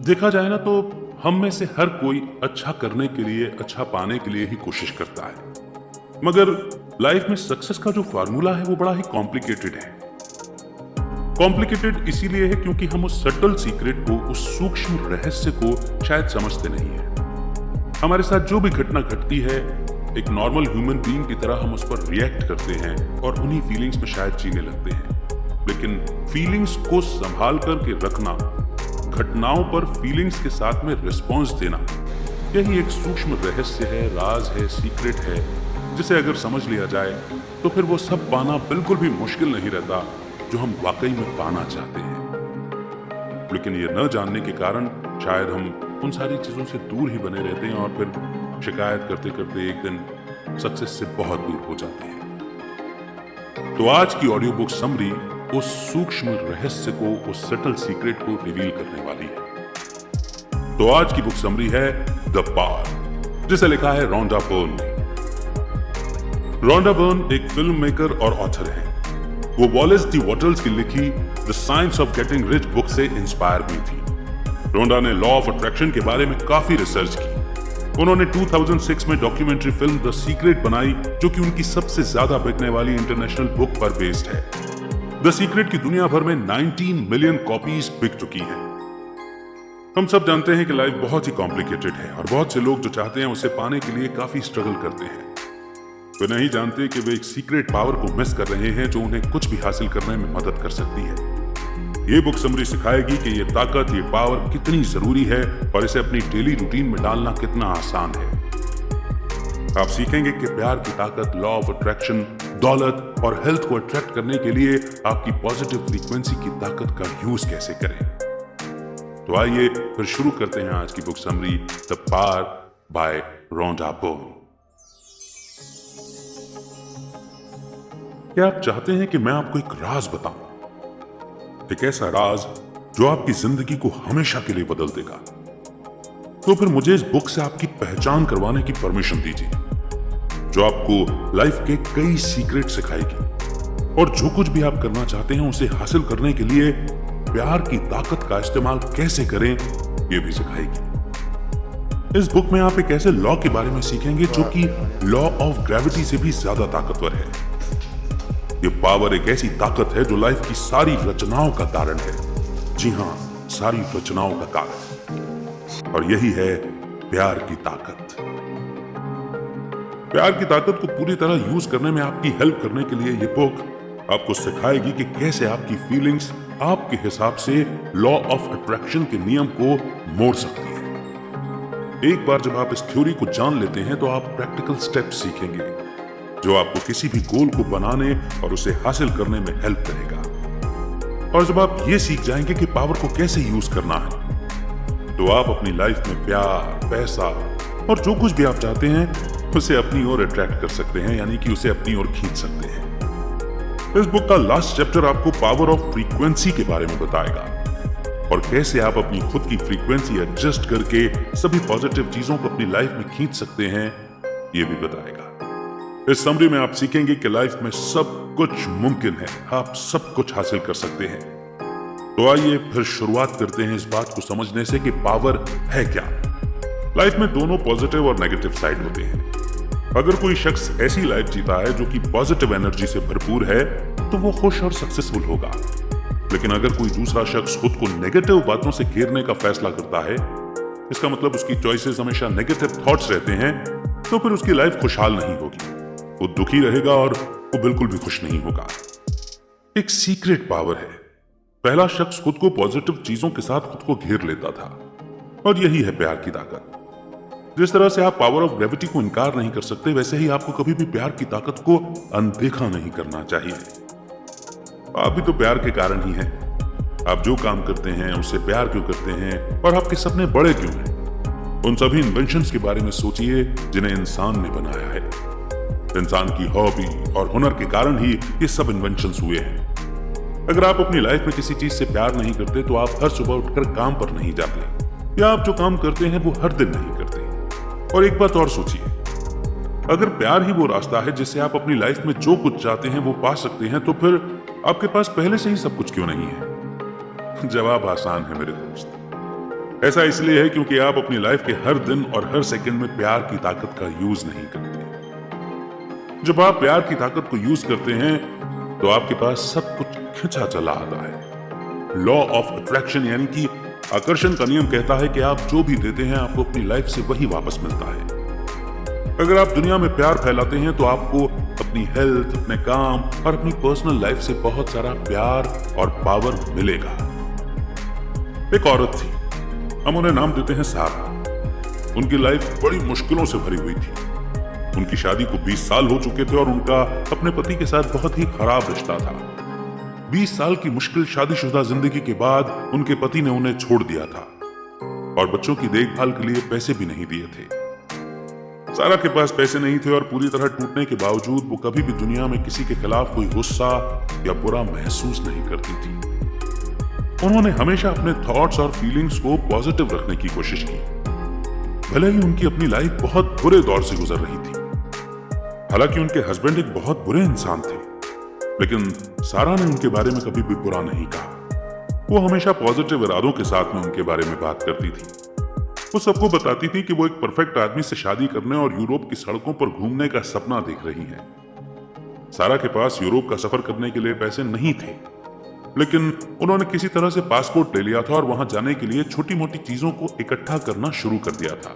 देखा जाए ना तो हम में से हर कोई अच्छा करने के लिए, अच्छा पाने के लिए ही कोशिश करता है। मगर लाइफ में सक्सेस का जो फार्मूला है वो बड़ा ही कॉम्प्लिकेटेड है। कॉम्प्लिकेटेड इसीलिए है क्योंकि हम उस सटल सीक्रेट को, उस सूक्ष्म रहस्य को शायद समझते नहीं है। हमारे साथ जो भी घटना घटती है, एक नॉर्मल ह्यूमन बीइंग की तरह हम उस पर रिएक्ट करते हैं और उन्हीं फीलिंग्स में शायद जीने लगते हैं। लेकिन फीलिंग्स को संभाल करके रखना, घटनाओं पर फीलिंग्स के साथ में रिस्पॉन्स देना, यही एक सूक्ष्म रहस्य है, राज है, सीक्रेट है, जिसे अगर समझ लिया जाए तो फिर वो सब पाना बिल्कुल भी मुश्किल नहीं रहता जो हम वाकई में पाना चाहते हैं। लेकिन ये न जानने के कारण शायद हम उन सारी चीजों से दूर ही बने रहते हैं और फिर शिकायत करते करते एक दिन सक्सेस से बहुत दूर हो जाते हैं। तो आज की ऑडियो बुक समरी उस सूक्ष्म रहस्य को, उस सटल सीक्रेट को रिवील करने वाली है। तो आज की बुक समरी है द पावर, जिसे लिखा है रोंडा बर्न ने। रोंडा बर्न एक फिल्म मेकर और ऑथर है। वो वॉलेस डी वॉटल्स की लिखी the science of getting rich book से इंस्पायर हुई थी। रोंडा ने लॉ ऑफ अट्रैक्शन के बारे में काफी रिसर्च की। उन्होंने 2006 में डॉक्यूमेंट्री फिल्म द सीक्रेट बनाई, जो कि उनकी सबसे ज्यादा बिकने वाली इंटरनेशनल बुक पर बेस्ड है। द सीक्रेट की दुनिया भर में 19 मिलियन कॉपीज बिक चुकी हैं। हम सब जानते हैं कि लाइफ बहुत ही कॉम्प्लिकेटेड है और बहुत से लोग जो चाहते हैं उसे पाने के लिए काफी स्ट्रगल करते हैं। वे नहीं जानते कि वे एक सीक्रेट पावर को मिस कर रहे हैं जो उन्हें कुछ भी हासिल करने में मदद कर सकती है। ये बुक समरी सिखाएगी कि ये ताकत, ये पावर कितनी जरूरी है और इसे अपनी डेली रूटीन में डालना कितना आसान है। आप सीखेंगे कि प्यार की ताकत, लॉ ऑफ अट्रैक्शन, दौलत और हेल्थ को अट्रैक्ट करने के लिए आपकी पॉजिटिव फ्रीक्वेंसी की ताकत का यूज कैसे करें। तो आइए फिर शुरू करते हैं आज की book summary the power by Rhonda Byrne. क्या आप चाहते हैं कि मैं आपको एक राज बताऊं? एक ऐसा राज जो आपकी जिंदगी को हमेशा के लिए बदल देगा। तो फिर मुझे इस बुक से आपकी पहचान करवाने की परमिशन दीजिए, जो आपको लाइफ के कई सीक्रेट सिखाएगी और जो कुछ भी आप करना चाहते हैं उसे हासिल करने के लिए प्यार की ताकत का इस्तेमाल कैसे करें, यह भी सिखाएगी। इस बुक में आप एक ऐसे लॉ के बारे में सीखेंगे जो कि लॉ ऑफ ग्रेविटी से भी ज्यादा ताकतवर है। ये पावर एक ऐसी ताकत है जो लाइफ की सारी रचनाओं का कारण है। जी हां, सारी रचनाओं का कारण। और यही है प्यार की ताकत। प्यार की ताकत को पूरी तरह यूज करने में आपकी हेल्प करने के लिए ये बुक आपको सिखाएगी कि कैसे आपकी फीलिंग्स आपके हिसाब से लॉ ऑफ अट्रैक्शन के नियम को मोड़ सकती है। एक बार जब आप इस थ्योरी को जान लेते हैं तो आप प्रैक्टिकल स्टेप्स सीखेंगे जो आपको किसी भी गोल को बनाने और उसे हासिल करने में हेल्प करेगा। और जब आप ये सीख जाएंगे कि पावर को कैसे यूज करना है, तो आप अपनी लाइफ में प्यार, पैसा और जो कुछ भी आप चाहते हैं उसे अपनी ओर अट्रैक्ट कर सकते हैं, यानी कि उसे अपनी ओर खींच सकते हैं। इस बुक का लास्ट चैप्टर आपको पावर ऑफ फ्रीक्वेंसी के बारे में बताएगा और कैसे आप अपनी खुद की फ्रीक्वेंसी एडजस्ट करके सभी पॉजिटिव चीजों को अपनी लाइफ में खींच सकते हैं, ये भी बताएगा। इस समरी में आप सीखेंगे कि लाइफ में सब कुछ मुमकिन है, आप सब कुछ हासिल कर सकते हैं। तो आइए फिर शुरुआत करते हैं इस बात को समझने से कि पावर है क्या। लाइफ में दोनों पॉजिटिव और नेगेटिव साइड होते हैं। अगर कोई शख्स ऐसी लाइफ जीता है जो कि पॉजिटिव एनर्जी से भरपूर है तो वो खुश और सक्सेसफुल होगा। लेकिन अगर कोई दूसरा शख्स खुद को नेगेटिव बातों से घेरने का फैसला करता है, इसका मतलब उसकी चॉइसेस हमेशा नेगेटिव थॉट्स रहते हैं, तो फिर उसकी लाइफ खुशहाल नहीं होगी। वो दुखी रहेगा और वो बिल्कुल भी खुश नहीं होगा। एक सीक्रेट पावर है। पहला शख्स खुद को पॉजिटिव चीजों के साथ खुद को घेर लेता था और यही है प्यार की ताकत। जिस तरह से आप पावर ऑफ ग्रेविटी को इनकार नहीं कर सकते, वैसे ही आपको कभी भी प्यार की ताकत को अनदेखा नहीं करना चाहिए। आप भी तो प्यार के कारण ही हैं। आप जो काम करते हैं उससे प्यार क्यों करते हैं और आपके सपने बड़े क्यों हैं? उन सभी इन्वेंशंस के बारे में सोचिए जिन्हें इंसान ने बनाया है। इंसान की हॉबी और हुनर के कारण ही ये सब इन्वेंशंस हुए हैं। अगर आप अपनी लाइफ में किसी चीज से प्यार नहीं करते तो आप हर सुबह उठकर काम पर नहीं जाते, या आप जो काम करते हैं वो हर दिन नहीं करते। और एक बात और सोचिए, अगर प्यार ही वो रास्ता है जिससे आप अपनी लाइफ में जो कुछ चाहते हैं वो पा सकते हैं, तो फिर आपके पास पहले से ही सब कुछ क्यों नहीं है? जवाब आसान है मेरे दोस्त। ऐसा इसलिए है क्योंकि आप अपनी लाइफ के हर दिन और हर सेकंड में प्यार की ताकत का यूज नहीं करते। जब आप प्यार की ताकत को यूज करते हैं तो आपके पास सब कुछ खिंचा चला आता है। लॉ ऑफ अट्रैक्शन यानी कि आकर्षण का नियम कहता है कि आप जो भी देते हैं आपको अपनी लाइफ से वही वापस मिलता है। अगर आप दुनिया में प्यार फैलाते हैं तो आपको अपनी हेल्थ, अपने काम और अपनी पर्सनल लाइफ से बहुत सारा प्यार और पावर मिलेगा। एक औरत थी, हम उन्हें नाम देते हैं सारा। उनकी लाइफ बड़ी मुश्किलों से भरी हुई थी। उनकी शादी को 20 साल हो चुके थे और उनका अपने पति के साथ बहुत ही खराब रिश्ता था। 20 साल की मुश्किल शादीशुदा जिंदगी के बाद उनके पति ने उन्हें छोड़ दिया था और बच्चों की देखभाल के लिए पैसे भी नहीं दिए थे। सारा के पास पैसे नहीं थे और पूरी तरह टूटने के बावजूद वो कभी भी दुनिया में किसी के खिलाफ कोई गुस्सा या बुरा महसूस नहीं करती थी। उन्होंने हमेशा अपने थॉट्स और फीलिंग्स को पॉजिटिव रखने की कोशिश की, भले ही उनकी अपनी लाइफ बहुत बुरे दौर से गुजर रही थी। हालांकि उनके हस्बैंड एक बहुत बुरे इंसान थे, लेकिन सारा ने उनके बारे में कभी भी बुरा नहीं कहा। वो हमेशा पॉजिटिव इरादों के साथ में उनके बारे में बात करती थी। वो सबको बताती थी कि वो एक परफेक्ट आदमी से शादी करने और यूरोप की सड़कों पर घूमने का सपना देख रही है। सारा के पास यूरोप का सफर करने के लिए पैसे नहीं थे, लेकिन उन्होंने किसी तरह से पासपोर्ट ले लिया था और वहां जाने के लिए छोटी मोटी चीजों को इकट्ठा करना शुरू कर दिया था,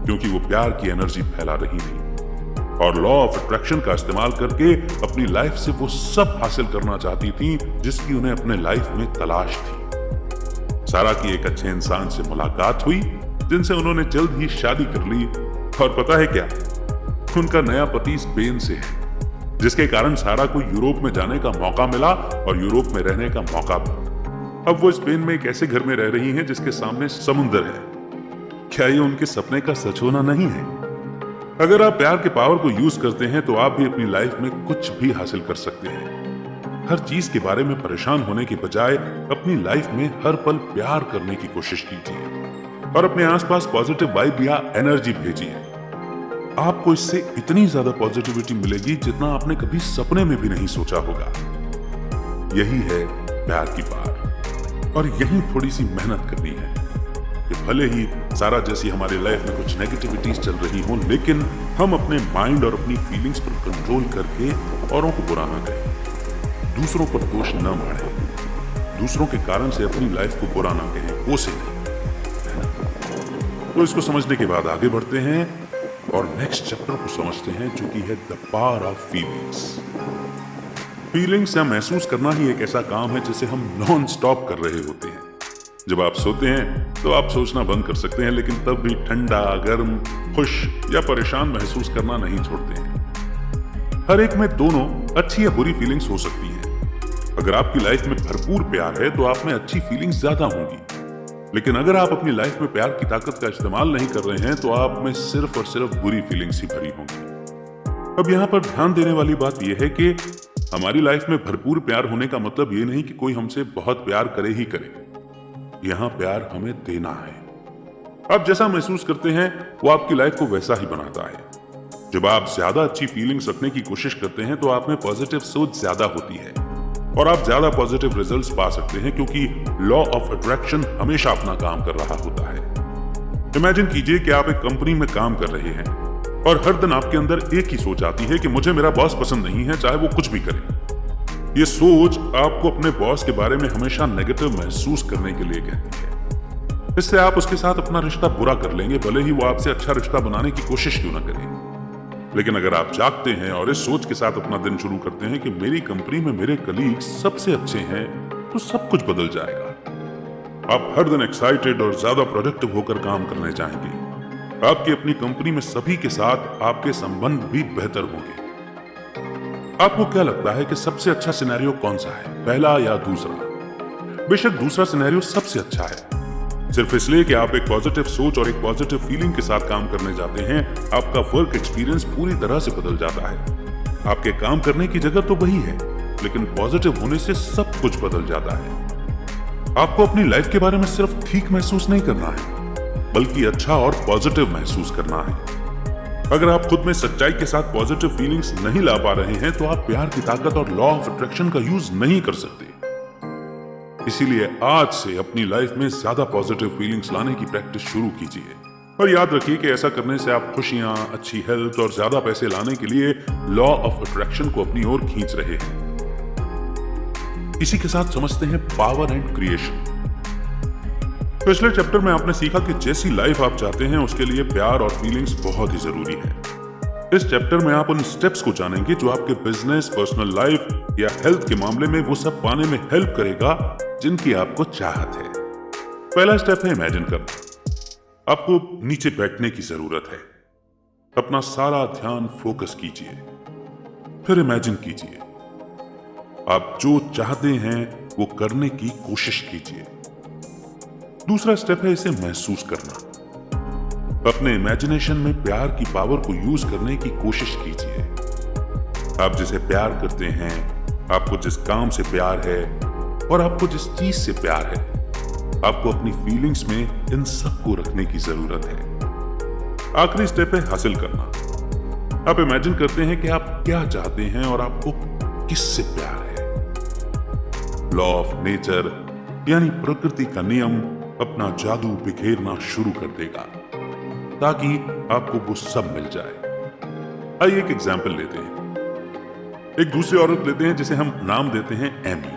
क्योंकि वो प्यार की एनर्जी फैला रही थी और लॉ ऑफ अट्रैक्शन का इस्तेमाल करके अपनी लाइफ से वो सब हासिल करना चाहती थी जिसकी उन्हें अपने लाइफ में तलाश थी। सारा की एक अच्छे इंसान से मुलाकात हुई जिनसे उन्होंने जल्द ही शादी कर ली, और पता है क्या, उनका नया पति स्पेन से है, जिसके कारण सारा को यूरोप में जाने का मौका मिला और यूरोप में रहने का मौका मिला। अब वो स्पेन में एक ऐसे घर में रह रही हैं जिसके सामने समुद्र है। क्या ये उनके सपने का सच होना नहीं है? अगर आप प्यार के पावर को यूज करते हैं तो आप भी अपनी लाइफ में कुछ भी हासिल कर सकते हैं। हर चीज के बारे में परेशान होने के बजाय अपनी लाइफ में हर पल प्यार करने की कोशिश कीजिए और अपने आसपास पॉजिटिव वाइब या एनर्जी भेजिए। आपको इससे इतनी ज्यादा पॉजिटिविटी मिलेगी जितना आपने कभी सपने में भी नहीं सोचा होगा। यही है प्यार की पावर, और यही थोड़ी सी मेहनत करनी है कि भले ही सारा जैसी हमारी लाइफ में कुछ नेगेटिविटीज चल रही हो, लेकिन हम अपने माइंड और अपनी फीलिंग्स पर कंट्रोल करके औरों को बुरा ना करें, दूसरों पर दोष न बढ़े, दूसरों के कारण से अपनी लाइफ को बुरा ना कहें, वो से नहीं। तो इसको समझने के बाद आगे बढ़ते हैं और नेक्स्ट चैप्टर को समझते हैं, जो कि है the power of feelings. Feelings या महसूस करना ही एक ऐसा काम है जिसे हम नॉन स्टॉप कर रहे होते हैं। जब आप सोते हैं तो आप सोचना बंद कर सकते हैं, लेकिन तब भी ठंडा, गर्म, खुश या परेशान महसूस करना नहीं छोड़ते हैं। हर एक में दोनों अच्छी या बुरी फीलिंग्स हो सकती हैं। अगर आपकी लाइफ में भरपूर प्यार है तो आप में अच्छी फीलिंग्स ज्यादा होंगी, लेकिन अगर आप अपनी लाइफ में प्यार की ताकत का इस्तेमाल नहीं कर रहे हैं तो आप में सिर्फ और सिर्फ बुरी फीलिंग्स ही भरी होंगी। अब यहाँ पर ध्यान देने वाली बात यह है कि हमारी लाइफ में भरपूर प्यार होने का मतलब ये नहीं कि कोई हमसे बहुत प्यार करे ही करे। यहाँ प्यार हमें देना है। आप जैसा महसूस करते हैं वो आपकी लाइफ को वैसा ही बनाता है। जब आप ज्यादा अच्छी फीलिंग्स रखने की कोशिश करते हैं तो आप में पॉजिटिव सोच ज्यादा होती है और आप ज्यादा पॉजिटिव रिजल्ट्स पा सकते हैं, क्योंकि लॉ ऑफ अट्रैक्शन हमेशा अपना काम कर रहा होता है। इमेजिन कीजिए कि आप एक कंपनी में काम कर रहे हैं और हर दिन आपके अंदर एक ही सोच आती है कि मुझे मेरा बॉस पसंद नहीं है, चाहे वो कुछ भी करे। ये सोच आपको अपने बॉस के बारे में हमेशा नेगेटिव महसूस करने के लिए कहती है। इससे आप उसके साथ अपना रिश्ता बुरा कर लेंगे, भले ही वो आपसे अच्छा रिश्ता बनाने की कोशिश क्यों ना करे। लेकिन अगर आप जागते हैं और इस सोच के साथ अपना दिन शुरू करते हैं कि मेरी कंपनी में मेरे कलीग्स सबसे अच्छे हैं, तो सब कुछ बदल जाएगा। आप हर दिन एक्साइटेड और ज्यादा प्रोडक्टिव होकर काम करने चाहेंगे। आपकी अपनी कंपनी में सभी के साथ आपके संबंध भी बेहतर होंगे। आपको क्या लगता है कि सबसे अच्छा सिनेरियो कौन सा है, पहला या दूसरा? बेशक दूसरा सिनेरियो सबसे अच्छा है, सिर्फ इसलिए कि आप एक पॉजिटिव सोच और एक पॉजिटिव फीलिंग के साथ काम करने जाते हैं। आपका वर्क एक्सपीरियंस पूरी तरह से बदल जाता है। आपके काम करने की जगह तो वही है, लेकिन पॉजिटिव होने से सब कुछ बदल जाता है। आपको अपनी लाइफ के बारे में सिर्फ ठीक महसूस नहीं करना है, बल्कि अच्छा और पॉजिटिव महसूस करना है। अगर आप खुद में सच्चाई के साथ पॉजिटिव फीलिंग्स नहीं ला पा रहे हैं तो आप प्यार की ताकत और लॉ ऑफ अट्रैक्शन का यूज नहीं कर सकते। इसीलिए आज से अपनी लाइफ में ज्यादा पॉजिटिव फीलिंग्स लाने की प्रैक्टिस शुरू कीजिए। और याद रखिए कि ऐसा करने से आप खुशियां, अच्छी हेल्थ और ज्यादा पैसे लाने के लिए लॉ ऑफ अट्रैक्शन को अपनी ओर खींच रहे हैं। इसी के साथ समझते हैं पावर एंड क्रिएशन। पिछले चैप्टर में आपने सीखा कि जैसी लाइफ आप चाहते हैं उसके लिए प्यार और फीलिंग्स बहुत ही जरूरी है। इस चैप्टर में आप उन स्टेप्स को जानेंगे जो आपके बिजनेस, पर्सनल लाइफ या हेल्थ के मामले में वो सब पाने में हेल्प करेगा जिनकी आपको चाहत है। पहला स्टेप है इमेजिन करना। आपको नीचे बैठने की जरूरत है। अपना सारा ध्यान फोकस कीजिए, फिर इमेजिन कीजिए। आप जो चाहते हैं वो करने की कोशिश कीजिए। दूसरा स्टेप है इसे महसूस करना। अपने इमेजिनेशन में प्यार की पावर को यूज करने की कोशिश कीजिए। आप जिसे प्यार करते हैं, आपको जिस काम से प्यार है और आपको जिस चीज से प्यार है, आपको अपनी फीलिंग्स में इन सब को रखने की जरूरत है। आखिरी स्टेप है हासिल करना। आप इमेजिन करते हैं कि आप क्या चाहते हैं और आपको किससे प्यार है। लॉ ऑफ नेचर यानी प्रकृति का नियम अपना जादू बिखेरना शुरू कर देगा ताकि आपको वो सब मिल जाए। आइए एक एग्जाम्पल लेते हैं। एक दूसरी औरत लेते हैं जिसे हम नाम देते हैं एमी।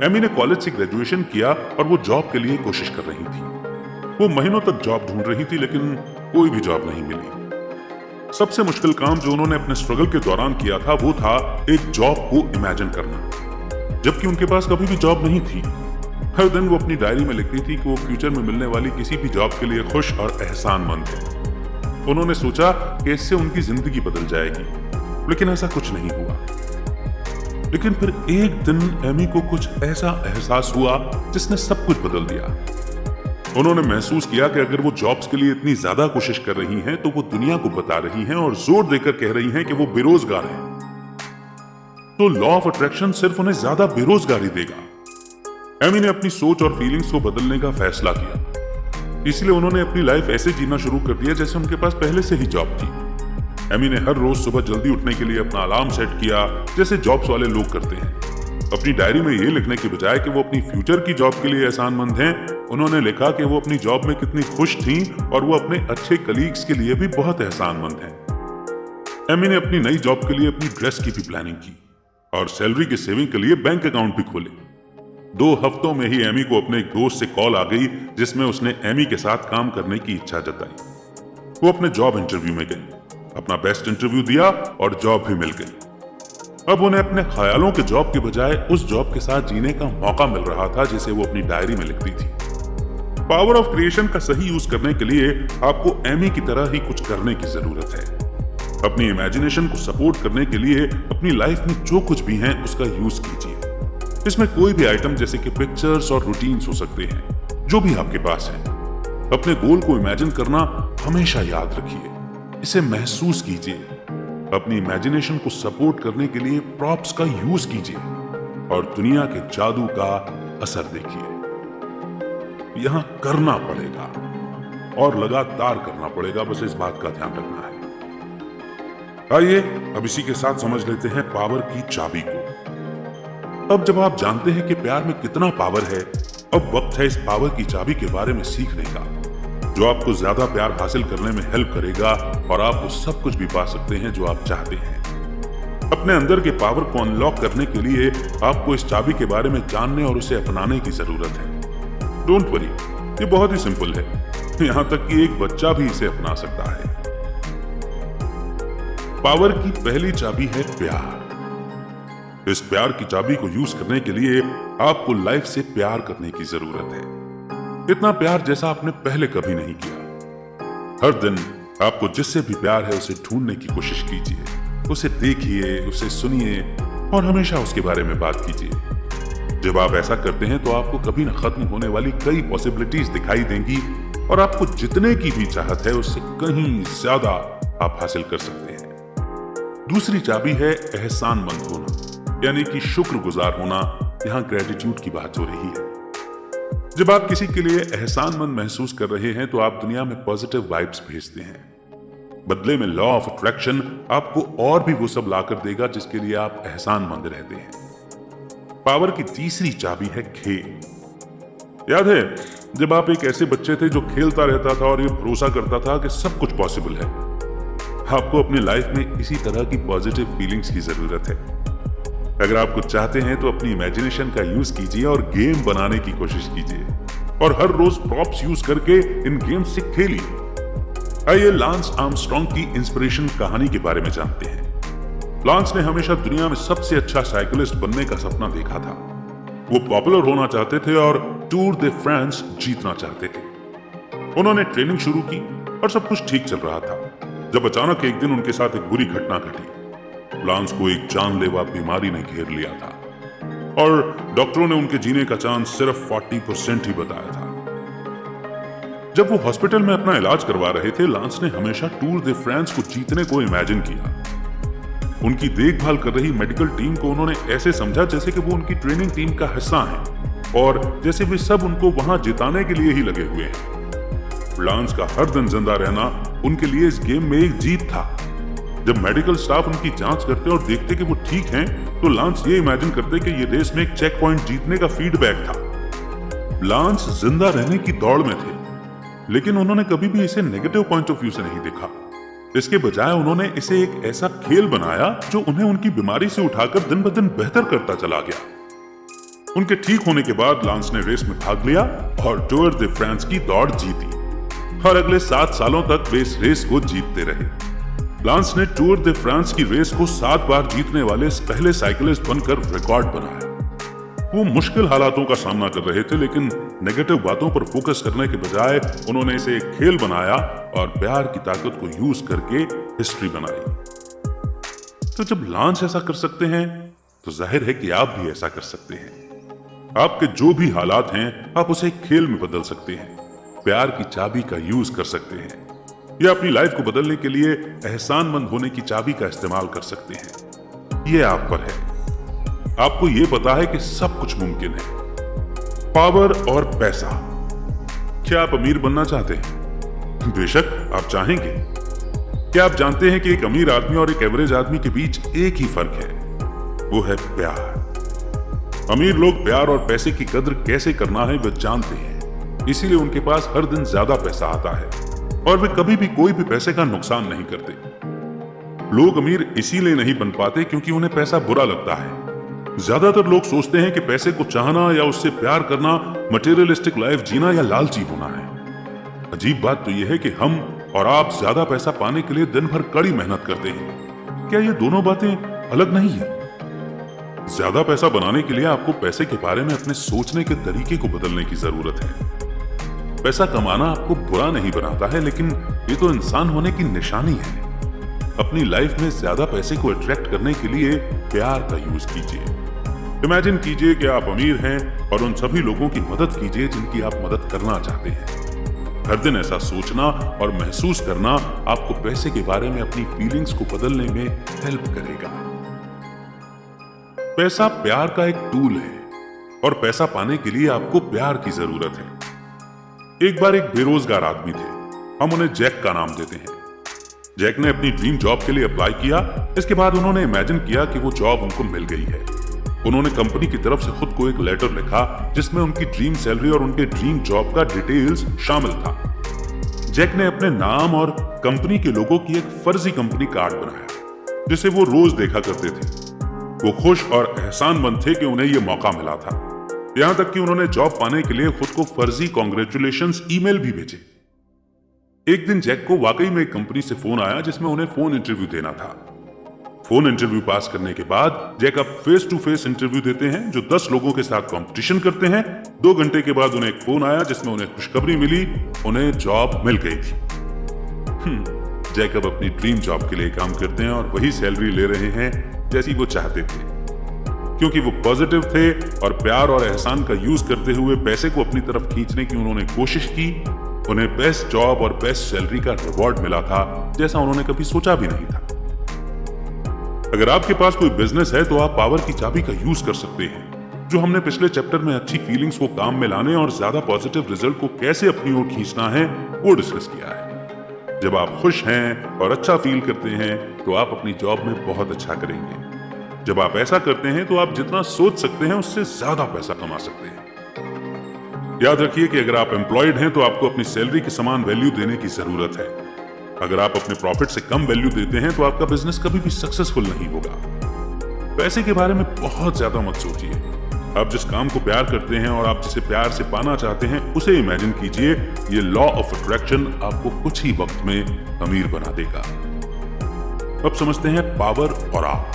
एमी ने कॉलेज से ग्रेजुएशन किया और वो जॉब के लिए कोशिश कर रही थी। वो महीनों तक जॉब ढूंढ रही थी लेकिन कोई भी जॉब नहीं मिली। सबसे मुश्किल काम जो उन्होंने अपने स्ट्रगल के दौरान किया था वो था एक जॉब को इमेजिन करना, जबकि उनके पास कभी भी जॉब नहीं थी। हर दिन वो अपनी डायरी में लिखती थी कि वो फ्यूचर में मिलने वाली किसी भी जॉब के लिए खुश और एहसानमंद है। उन्होंने सोचा कि इससे उनकी जिंदगी बदल जाएगी, लेकिन ऐसा कुछ नहीं हुआ। लेकिन फिर एक दिन एमी को कुछ ऐसा एहसास हुआ जिसने सब कुछ बदल दिया। उन्होंने महसूस किया कि अगर वो जॉब्स के लिए इतनी ज्यादा कोशिश कर रही हैं तो वो दुनिया को बता रही हैं और जोर देकर कह रही हैं कि वो बेरोजगार हैं। तो लॉ ऑफ अट्रैक्शन सिर्फ उन्हें ज्यादा बेरोजगारी देगा। एमी ने अपनी सोच और फीलिंग्स को बदलने का फैसला किया। इसलिए उन्होंने अपनी लाइफ ऐसे जीना शुरू कर दिया जैसे उनके पास पहले से ही जॉब थी। एमी ने हर रोज सुबह जल्दी उठने के लिए अपना अलार्म सेट किया जैसे जॉब्स वाले लोग करते हैं। अपनी डायरी में ये लिखने के बजाय कि वो अपनी फ्यूचर की जॉब के लिए एहसानमंद हैं, उन्होंने लिखा कि वो अपनी जॉब में कितनी खुश थीं और वो अपने अच्छे कलीग्स के लिए भी बहुत एहसानमंद हैं। एमी ने अपनी नई जॉब के लिए अपनी ड्रेस की भी प्लानिंग की और सैलरी के सेविंग के लिए बैंक अकाउंट भी खोले। 2 हफ्तों में ही एमी को अपने एक दोस्त से कॉल आ गई जिसमें उसने एमी के साथ काम करने की इच्छा जताई। वो अपने जॉब इंटरव्यू में गई, अपना बेस्ट इंटरव्यू दिया और जॉब भी मिल गई। अब उन्हें अपने ख्यालों के जॉब के बजाय उस जॉब के साथ जीने का मौका मिल रहा था जिसे वो अपनी डायरी में लिखती थी। पावर ऑफ क्रिएशन का सही यूज करने के लिए आपको एमी की तरह ही कुछ करने की जरूरत है। अपनी इमेजिनेशन को सपोर्ट करने के लिए अपनी लाइफ में जो कुछ भी है उसका यूज कीजिए। इसमें कोई भी आइटम जैसे कि पिक्चर्स और रूटीन्स हो सकते हैं, जो भी आपके पास है। अपने गोल को इमेजिन करना हमेशा याद रखिए, इसे महसूस कीजिए। अपनी इमेजिनेशन को सपोर्ट करने के लिए प्रॉप्स का यूज कीजिए और दुनिया के जादू का असर देखिए। यहां करना पड़ेगा और लगातार करना पड़ेगा, बस इस बात का ध्यान रखना है। आइए अब इसी के साथ समझ लेते हैं पावर की चाबी को। अब जब आप जानते हैं कि प्यार में कितना पावर है, अब वक्त है इस पावर की चाबी के बारे में सीखने का, जो आपको ज्यादा प्यार हासिल करने में हेल्प करेगा और आप वो सब कुछ भी पा सकते हैं जो आप चाहते हैं। अपने अंदर के पावर को अनलॉक करने के लिए आपको इस चाबी के बारे में जानने और उसे अपनाने की जरूरत है। डोंट वरी, ये बहुत ही सिंपल है, यहां तक कि एक बच्चा भी इसे अपना सकता है। पावर की पहली चाबी है प्यार। इस प्यार की चाबी को यूज करने के लिए आपको लाइफ से प्यार करने की जरूरत है। इतना प्यार जैसा आपने पहले कभी नहीं किया। हर दिन आपको जिससे भी प्यार है उसे ढूंढने की कोशिश कीजिए, उसे देखिए, उसे सुनिए और हमेशा उसके बारे में बात कीजिए। जब आप ऐसा करते हैं तो आपको कभी न खत्म होने वाली कई पॉसिबिलिटीज दिखाई देंगी और आपको जितने की भी चाहत है उससे कहीं ज्यादा आप हासिल कर सकते हैं। दूसरी चाबी है एहसानमंद होना, यानी कि शुक्रगुजार होना। यहां ग्रेटिट्यूड की बात हो रही है। जब आप किसी के लिए एहसानमंद महसूस कर रहे हैं तो आप दुनिया में पॉजिटिव वाइब्स भेजते हैं। बदले में लॉ ऑफ अट्रैक्शन आपको और भी वो सब लाकर देगा जिसके लिए आप एहसानमंद रहते हैं। पावर की तीसरी चाबी है खेल। याद है जब आप एक ऐसे बच्चे थे जो खेलता रहता था और ये भरोसा करता था कि सब कुछ पॉसिबल है। आपको अपनी लाइफ में इसी तरह की पॉजिटिव फीलिंग्स की जरूरत है। अगर आप कुछ चाहते हैं तो अपनी इमेजिनेशन का यूज कीजिए और गेम बनाने की कोशिश कीजिए और हर रोज प्रॉप्स यूज करके इन गेम्स से खेलिए। आइए लांस आर्मस्ट्रॉन्ग की इंस्पिरेशन कहानी के बारे में जानते हैं। लांस ने हमेशा दुनिया में सबसे अच्छा साइकिलिस्ट बनने का सपना देखा था। वो पॉपुलर होना चाहते थे और टूर दे फ्रांस जीतना चाहते थे। उन्होंने ट्रेनिंग शुरू की और सब कुछ ठीक चल रहा था जब अचानक एक दिन उनके साथ एक बुरी घटना घटी। लांस को एक जानलेवा बीमारी ने घेर लिया था और डॉक्टरों ने उनके जीने का चांस सिर्फ 40% ही बताया था। जब वो हॉस्पिटल में अपना इलाज करवा रहे थे, लांस ने हमेशा टूर दे फ्रांस को जीतने को इमेजिन किया। उनकी देखभाल कर रही मेडिकल टीम को उन्होंने ऐसे समझा जैसे कि वो उनकी ट्रेनिंग टीम का हिस्सा हैं और जैसे वे सब उनको वहां जिताने के लिए ही लगे हुए हैं। लांस का हर दिन जिंदा रहना उनके लिए इस गेम में एक जीत था। जब मेडिकल स्टाफ उनकी जांच करते और देखते कि वो ठीक हैं, तो लांस ये इमेजिन करते कि ये रेस में एक चेक पॉइंट जीतने का फीडबैक था। लांस जिंदा रहने की दौड़ में थे, लेकिन उन्होंने कभी भी इसे नेगेटिव पॉइंट ऑफ व्यू से नहीं देखा। इसके बजाय उन्होंने इसे एक ऐसा खेल बनाया जो उन्हें उनकी बीमारी से उठाकर दिन ब दिन बेहतर करता चला गया। उनके ठीक होने के बाद लांस ने रेस में भाग लिया और टूर दे फ्रांस की दौड़ जीती और अगले 7 सालों तक वे इस रेस को जीतते रहे। लांस ने टूर दे फ्रांस की रेस को 7 बार जीतने वाले पहले साइकिलिस्ट बनकर रिकॉर्ड बनाया। वो मुश्किल हालातों का सामना कर रहे थे, लेकिन नेगेटिव बातों पर फोकस करने के बजाय उन्होंने इसे एक खेल बनाया और प्यार की ताकत को यूज करके हिस्ट्री बनाई। तो जब लांस ऐसा कर सकते हैं, तो जाहिर है कि आप भी ऐसा कर सकते हैं। आपके जो भी हालात हैं, आप उसे एक खेल में बदल सकते हैं, प्यार की चाबी का यूज कर सकते हैं या अपनी लाइफ को बदलने के लिए एहसानमंद होने की चाबी का इस्तेमाल कर सकते हैं। ये आप पर है। आपको यह पता है कि सब कुछ मुमकिन है। पावर और पैसा। क्या आप अमीर बनना चाहते हैं? बेशक आप चाहेंगे। क्या आप जानते हैं कि एक अमीर आदमी और एक एवरेज आदमी के बीच एक ही फर्क है, वो है प्यार। अमीर लोग प्यार और पैसे की कद्र कैसे करना है वे जानते हैं, इसीलिए उनके पास हर दिन ज्यादा पैसा आता है और वे कभी भी कोई भी पैसे का नुकसान नहीं करते। लोग अमीर इसीलिए नहीं बन पाते क्योंकि उन्हें पैसा बुरा लगता है। ज्यादातर लोग सोचते हैं कि पैसे को चाहना या उससे प्यार करना मटेरियलिस्टिक लाइफ जीना या लालची होना है। अजीब बात तो यह है कि हम और आप ज्यादा पैसा पाने के लिए दिन भर कड़ी मेहनत करते हैं। क्या ये दोनों बातें अलग नहीं है? ज्यादा पैसा बनाने के लिए आपको पैसे के बारे में अपने सोचने के तरीके को बदलने की जरूरत है। पैसा कमाना आपको बुरा नहीं बनाता है, लेकिन ये तो इंसान होने की निशानी है। अपनी लाइफ में ज्यादा पैसे को अट्रैक्ट करने के लिए प्यार का यूज कीजिए। इमेजिन कीजिए कि आप अमीर हैं और उन सभी लोगों की मदद कीजिए जिनकी आप मदद करना चाहते हैं। हर दिन ऐसा सोचना और महसूस करना आपको पैसे के बारे में अपनी फीलिंग्स को बदलने में हेल्प करेगा। पैसा प्यार का एक टूल है और पैसा पाने के लिए आपको प्यार की जरूरत है। एक बार एक बेरोजगार आदमी थे, हम उन्हें जैक का नाम देते हैं। जैक ने अपनी ड्रीम जॉब के लिए अप्लाई किया। इसके बाद उन्होंने इमेजिन किया कि वो जॉब उनको मिल गई है। उन्होंने कंपनी की तरफ से खुद को एक लेटर लिखा जिसमें उनकी ड्रीम सैलरी और उनके ड्रीम जॉब का डिटेल्स शामिल था। जैक ने अपने नाम और कंपनी के लोगों की एक फर्जी कंपनी कार्ड बनाया जिसे वो रोज देखा करते थे। वो खुश और एहसानमंद थे कि उन्हें यह मौका मिला था। यहां तक कि उन्होंने जॉब पाने के लिए खुद को फर्जी कांग्रेचुलेशंस ईमेल भी भेजे। एक दिन जैक को वाकई में एक कंपनी से फोन आया जिसमें उन्हें फोन इंटरव्यू देना था। फोन इंटरव्यू पास करने के बाद जैक अब फेस टू फेस इंटरव्यू देते हैं जो 10 लोगों के साथ कंपटीशन करते हैं। 2 घंटे के बाद उन्हें एक फोन आया जिसमें उन्हें खुशखबरी मिली, उन्हें जॉब मिल गई थी। जैक अब अपनी ड्रीम जॉब के लिए काम करते हैं और वही सैलरी ले रहे हैं जैसी वो चाहते थे। क्योंकि वो पॉजिटिव थे और प्यार और एहसान का यूज करते हुए पैसे को अपनी तरफ खींचने की उन्होंने कोशिश की, उन्हें बेस्ट जॉब और बेस्ट सैलरी का रिवॉर्ड मिला था जैसा उन्होंने कभी सोचा भी नहीं था। अगर आपके पास कोई बिजनेस है तो आप पावर की चाबी का यूज कर सकते हैं, जो हमने पिछले चैप्टर में अच्छी फीलिंग्स को काम में लाने और ज्यादा पॉजिटिव रिजल्ट को कैसे अपनी ओर खींचना है वो डिस्कस किया है। जब आप खुश हैं और अच्छा फील करते हैं तो आप अपनी जॉब में बहुत अच्छा करेंगे। जब आप ऐसा करते हैं तो आप जितना सोच सकते हैं उससे ज्यादा पैसा कमा सकते हैं। याद रखिए कि अगर आप एम्प्लॉयड हैं तो आपको अपनी सैलरी के समान वैल्यू देने की जरूरत है। अगर आप अपने प्रॉफिट से कम वैल्यू देते हैं तो आपका बिजनेस कभी भी सक्सेसफुल नहीं होगा। पैसे के बारे में बहुत ज्यादा मत सोचिए। आप जिस काम को प्यार करते हैं और आप जिसे प्यार से पाना चाहते हैं उसे इमेजिन कीजिए। ये लॉ ऑफ अट्रैक्शन आपको कुछ ही वक्त में अमीर बना देगा। अब समझते हैं पावर और आप।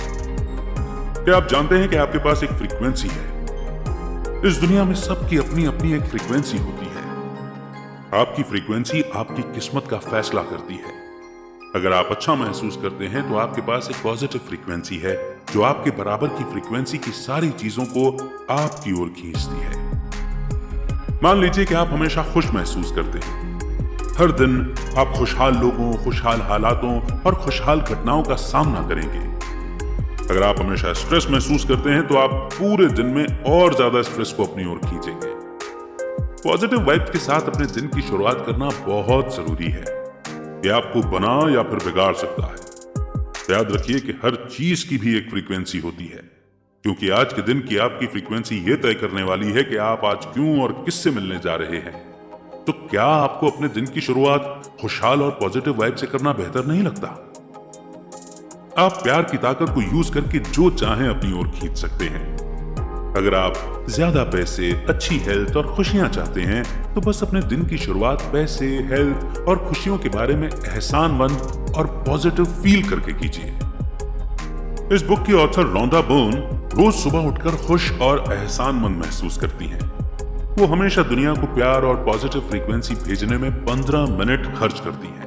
क्या आप जानते हैं कि आपके पास एक फ्रीक्वेंसी है? इस दुनिया में सबकी अपनी अपनी एक फ्रीक्वेंसी होती है। आपकी फ्रीक्वेंसी आपकी किस्मत का फैसला करती है। अगर आप अच्छा महसूस करते हैं तो आपके पास एक पॉजिटिव फ्रीक्वेंसी है जो आपके बराबर की फ्रीक्वेंसी की सारी चीजों को आपकी ओर खींचती है। मान लीजिए कि आप हमेशा खुश महसूस करते हैं। हर दिन आप खुशहाल लोगों, खुशहाल हालातों और खुशहाल घटनाओं का सामना करेंगे। अगर आप हमेशा स्ट्रेस महसूस करते हैं तो आप पूरे दिन में और ज्यादा स्ट्रेस को अपनी ओर खींचेंगे। पॉजिटिव वाइब्स के साथ अपने दिन की शुरुआत करना बहुत जरूरी है। यह आपको बना या फिर बिगाड़ सकता है। याद रखिए कि हर चीज की भी एक फ्रीक्वेंसी होती है, क्योंकि आज के दिन की आपकी फ्रीक्वेंसी यह तय करने वाली है कि आप आज क्यों और किससे मिलने जा रहे हैं। तो क्या आपको अपने दिन की शुरुआत खुशहाल और पॉजिटिव वाइब से करना बेहतर नहीं लगता? आप प्यार की ताकत को यूज करके जो चाहें अपनी ओर खींच सकते हैं। अगर आप ज्यादा पैसे, अच्छी हेल्थ और खुशियां चाहते हैं तो बस अपने दिन की शुरुआत पैसे, हेल्थ और खुशियों के बारे में एहसानमंद और पॉजिटिव फील करके कीजिए। इस बुक की ऑथर रोंडा बर्न रोज सुबह उठकर खुश और एहसानमंद महसूस करती हैं। वो हमेशा दुनिया को प्यार और पॉजिटिव फ्रीक्वेंसी भेजने में 15 मिनट खर्च करती हैं।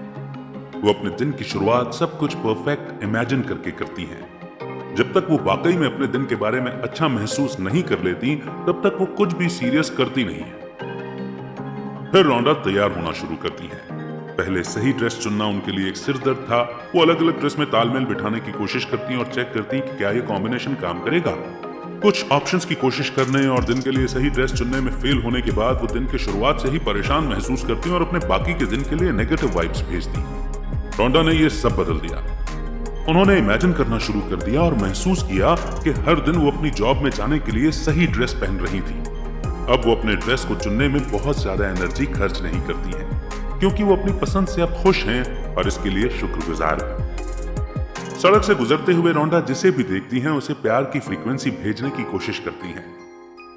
वो अपने दिन की शुरुआत सब कुछ परफेक्ट इमेजिन करके करती हैं। जब तक वो वाकई में अपने दिन के बारे में अच्छा महसूस नहीं कर लेती तब तक वो कुछ भी सीरियस करती नहीं है। फिर रोंडा तैयार होना शुरू करती हैं। पहले सही ड्रेस चुनना उनके लिए एक सिरदर्द था। वो अलग अलग ड्रेस में तालमेल बिठाने की कोशिश करती और चेक करती कि क्या ये कॉम्बिनेशन काम करेगा। कुछ ऑप्शंस की कोशिश करने और दिन के लिए सही ड्रेस चुनने में फेल होने के बाद वो दिन की शुरुआत से ही परेशान महसूस करती और अपने बाकी के दिन के लिए नेगेटिव वाइब्स भेजती। रोंडा ने ये सब बदल दिया। उन्होंने इमेजिन करना शुरू कर दिया और महसूस किया कि हर दिन वो अपनी जॉब में जाने के लिए सही ड्रेस पहन रही थी। अब वो अपने ड्रेस को चुनने में बहुत ज्यादा एनर्जी खर्च नहीं करती हैं, क्योंकि वो अपनी पसंद से अब खुश हैं और इसके लिए शुक्रगुजार हैं। सड़क से गुजरते हुए रोंडा जिसे भी देखती हैं उसे प्यार की फ्रीक्वेंसी भेजने की कोशिश करती हैं।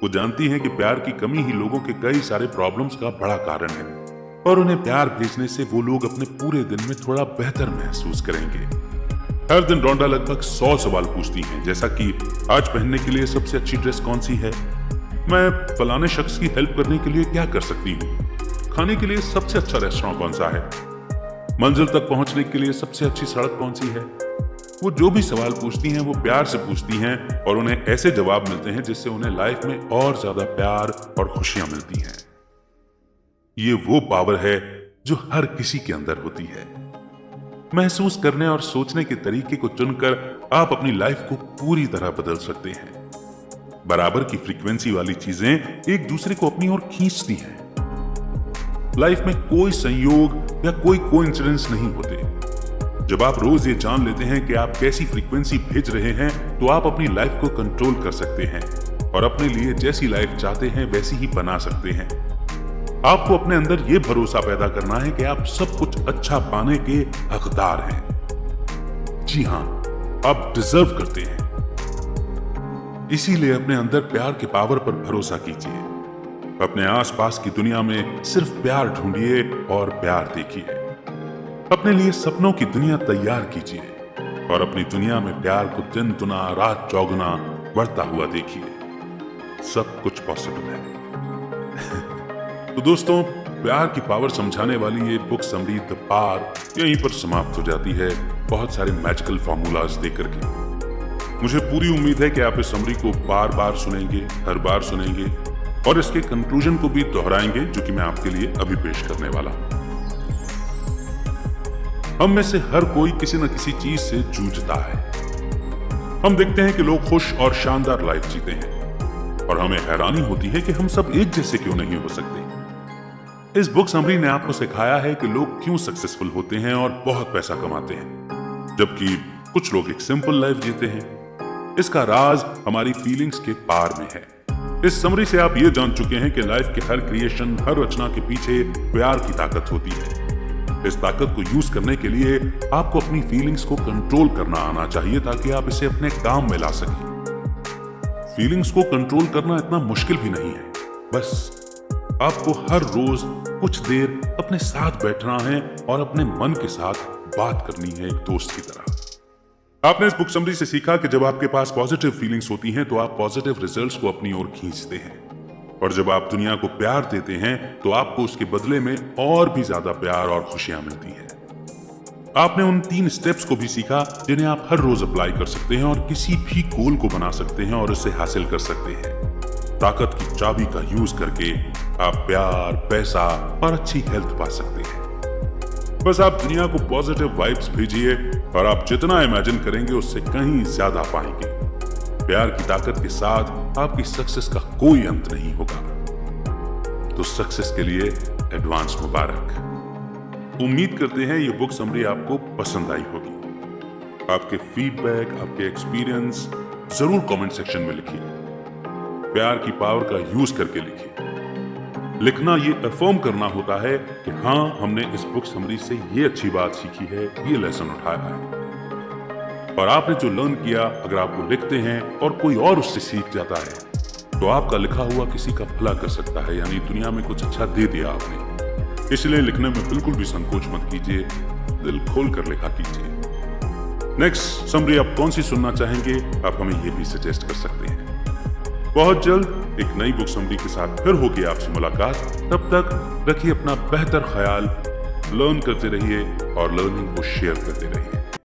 वो जानती हैं कि प्यार की कमी ही लोगों के कई सारे प्रॉब्लम्स का बड़ा कारण है और उन्हें प्यार भेजने से वो लोग अपने पूरे दिन में थोड़ा बेहतर महसूस करेंगे। हर दिन रोंडा लगभग 100 सवाल पूछती हैं, जैसा कि आज पहनने के लिए सबसे अच्छी ड्रेस कौन सी है, मैं फलाने शख्स की हेल्प करने के लिए क्या कर सकती हूँ, खाने के लिए सबसे अच्छा रेस्टोरेंट कौन सा है, मंजिल तक पहुंचने के लिए सबसे अच्छी सड़क कौन सी है। वो जो भी सवाल पूछती हैं वो प्यार से पूछती हैं और उन्हें ऐसे जवाब मिलते हैं जिससे उन्हें लाइफ में और ज्यादा प्यार और खुशियां मिलती हैं। ये वो पावर है जो हर किसी के अंदर होती है। महसूस करने और सोचने के तरीके को चुनकर आप अपनी लाइफ को पूरी तरह बदल सकते हैं। बराबर की फ्रीक्वेंसी वाली चीजें एक दूसरे को अपनी ओर खींचती हैं। लाइफ में कोई संयोग या कोई कोइंसिडेंस नहीं होते। जब आप रोज ये जान लेते हैं कि आप कैसी फ्रीक्वेंसी भेज रहे हैं तो आप अपनी लाइफ को कंट्रोल कर सकते हैं और अपने लिए जैसी लाइफ चाहते हैं वैसी ही बना सकते हैं। आपको अपने अंदर यह भरोसा पैदा करना है कि आप सब कुछ अच्छा पाने के हकदार हैं। जी हां, आप डिजर्व करते हैं। इसीलिए अपने अंदर प्यार के पावर पर भरोसा कीजिए। अपने आसपास की दुनिया में सिर्फ प्यार ढूंढिए और प्यार देखिए। अपने लिए सपनों की दुनिया तैयार कीजिए और अपनी दुनिया में प्यार को दिन दुना रात चौगुना बढ़ता हुआ देखिए। सब कुछ पॉसिबल है। तो दोस्तों, प्यार की पावर समझाने वाली ये बुक समरी द पावर यहीं पर समाप्त हो जाती है, बहुत सारे मैजिकल फॉर्मूलाज देकर के। मुझे पूरी उम्मीद है कि आप इस समरी को बार बार सुनेंगे, हर बार सुनेंगे और इसके कंक्लूजन को भी दोहराएंगे, जो कि मैं आपके लिए अभी पेश करने वाला हूं। हम में से हर कोई किसी न किसी चीज से जूझता है। हम देखते हैं कि लोग खुश और शानदार लाइफ जीते हैं और हमें हैरानी होती है कि हम सब एक जैसे क्यों नहीं हो सकते। इस बुक समरी ने आपको सिखाया है कि लोग क्यों सक्सेसफुल होते हैं और बहुत पैसा कमाते हैं, जबकि कुछ लोग एक सिंपल लाइफ जीते हैं। इसका राज हमारी फीलिंग्स के पार में है। इस समरी से आप ये जान चुके हैं कि लाइफ के हर क्रिएशन, हर रचना के पीछे प्यार की ताकत होती है। इस ताकत को यूज करने के लिए आपको अपनी फीलिंग्स को कंट्रोल करना आना चाहिए ताकि आप इसे अपने काम में ला सकें। फीलिंग्स को कंट्रोल करना इतना मुश्किल भी नहीं है, बस आपको हर रोज कुछ देर अपने साथ बैठना है और अपने मन के साथ बात करनी है, एक दोस्त की तरह। आपने इस बुक समरी से सीखा कि जब आपके पास पॉजिटिव फीलिंग्स होती हैं तो आप पॉजिटिव रिजल्ट्स को अपनी ओर खींचते हैं, और जब आप दुनिया को प्यार देते हैं तो आपको उसके बदले में और भी ज्यादा प्यार और खुशियां मिलती हैं। आपने उन 3 स्टेप्स को भी सीखा जिन्हें आप हर रोज अप्लाई कर सकते हैं और किसी भी गोल को बना सकते हैं और उसे हासिल कर सकते हैं। ताकत की चाबी का यूज करके आप प्यार, पैसा और अच्छी हेल्थ पा सकते हैं। बस आप दुनिया को पॉजिटिव वाइब्स भेजिए और आप जितना इमेजिन करेंगे उससे कहीं ज्यादा पाएंगे। प्यार की ताकत के साथ आपकी सक्सेस का कोई अंत नहीं होगा। तो सक्सेस के लिए एडवांस मुबारक। उम्मीद करते हैं ये बुक समरी आपको पसंद आई होगी। आपके फीडबैक, आपके एक्सपीरियंस जरूर कमेंट सेक्शन में लिखिए। प्यार की पावर का यूज करके लिखिए। लिखना ये अफर्म करना होता है कि हाँ, हमने इस बुक समरी से ये अच्छी बात सीखी है, ये लेसन उठाया है। और आपने जो लर्न किया, अगर आप वो लिखते हैं और कोई और उससे सीख जाता है तो आपका लिखा हुआ किसी का भला कर सकता है, यानी दुनिया में कुछ अच्छा दे दिया आपने। इसलिए लिखने में बिल्कुल भी संकोच मत कीजिए, दिल खोल कर लिखा कीजिए। नेक्स्ट समरी आप कौन सी सुनना चाहेंगे, आप हमें ये भी सजेस्ट कर सकते हैं। बहुत जल्द एक नई बुक समरी के साथ फिर होगी आपसे मुलाकात। तब तक रखिए अपना बेहतर ख्याल, लर्न करते रहिए और लर्निंग को शेयर करते रहिए।